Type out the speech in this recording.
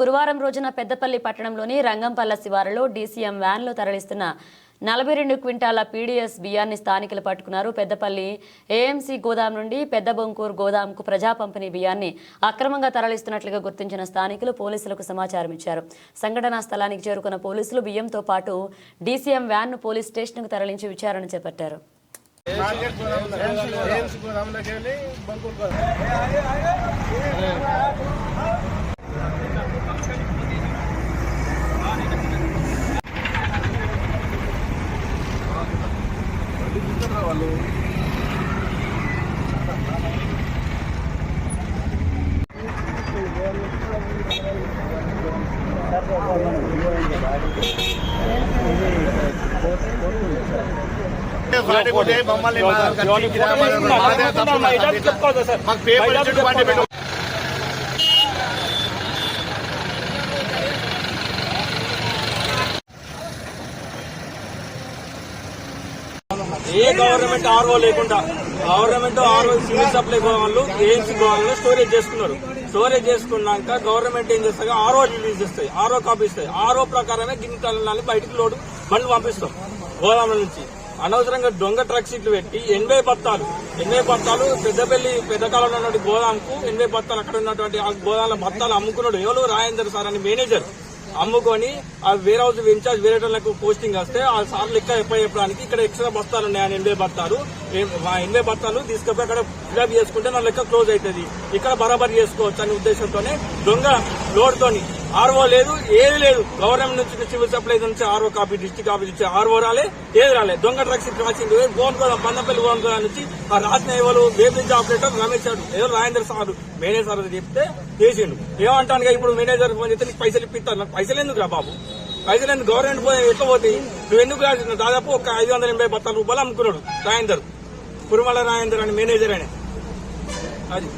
గురువారం రోజున పెద్దపల్లి పట్టణంలోని రంగంపల్ల శివారులో డీసీఎం వ్యాన్లో తరలిస్తున్న 42 క్వింటాల పీడీఎస్ బియ్యాన్ని స్థానికులు పట్టుకున్నారు. పెద్దపల్లి ఏఎంసీ గోదాం నుండి పెద్ద బొంకూరు గోదాంకు ప్రజా పంపిణీ బియ్యాన్ని అక్రమంగా తరలిస్తున్నట్లుగా గుర్తించిన స్థానికులు పోలీసులకు సమాచారం ఇచ్చారు. సంఘటనా స్థలానికి చేరుకున్న పోలీసులు బియ్యంతో పాటు డీసీఎం వ్యాన్ను పోలీస్ స్టేషన్కు తరలించి విచారణ చేపట్టారు. ఏ గవర్నమెంట్ ఆర్ఓ లేకుండా గవర్నమెంట్ ఆర్ఓ సివిల్ సప్లై వాళ్ళు ఏఎంసీ గోవాలలో స్టోరేజ్ చేసుకున్నారు. స్టోరేజ్ చేసుకున్నాక గవర్నమెంట్ ఏం చేస్తాయి, ఆర్ఓ రిలీజ్ చేస్తాయి, ఆర్ఓ కాపీ ఇస్తాయి. ఆర్ఓ ప్రకారమే గిన్నె బయటికి లోడు బండ్లు పంపిస్తాం గోదాముల నుంచి. అనవసరంగా దొంగ ట్రక్ సీట్లు పెట్టి 80 బత్తాలు పెద్దపల్లి పెద్దకాలంలో ఉన్న గోదాంకు 80 బత్తాలు అక్కడ ఉన్నటువంటి ఆ గోదాంల బత్తాలు అమ్ముకున్నాడు. ఎవరు రాజేందర్ సార్ అని మేనేజర్ అమ్ముకొని ఆ వేరే హౌస్ ఇన్ఛార్జ్ వేరే వాళ్ళకు పోస్టింగ్ వస్తే ఆ సార్ లెక్క చెప్పడానికి ఇక్కడ ఎక్స్ట్రా బస్తాలు ఉన్నాయి. 80 బత్తాలు తీసుకుపోయి అక్కడ ఫిలప్ చేసుకుంటే నా లెక్క క్లోజ్ అవుతుంది, ఇక్కడ బరాబర్ చేసుకోవచ్చు అనే ఉద్దేశంతోనే దొంగ లోడ్ తోని ఆర్ఓ లేదు, ఏది లేదు. గవర్నమెంట్ నుంచి సివిల్ సప్లై నుంచి ఆర్ఓ కాపీ డిస్ట్రిక్ట్ ఆఫీస్ ఇచ్చే ఆర్ఓ రాలే, ఏది రాలే. దొంగ ట్రక్స్ రాసింది గోన్కోద పందపల్లి గోన్కోద నుంచి ఆ రాసిన ఎవరు బేబిజ్ ఆపరేటర్ రమేష్ ఎవరు రాజేందర్ సార్ మేనేజర్ సార్ చెప్తే చేసిండు. ఏమంటాను ఇప్పుడు మేనేజర్ ఫోన్ చేస్తే నీకు పైసలు ఇప్పిస్తాను. నాకు పైసలు ఎందుకు రా బాబు, పైసలు ఎందుకు? గవర్నమెంట్ ఎట్లా పోతాయి? నువ్వు ఎందుకు రాసిన? దాదాపు ఒక 580 బత్తాల రూపాయలు అమ్ముకున్నాడు రాజేందర్, కురుమల రాజేందర్ అని మేనేజర్ అని. అది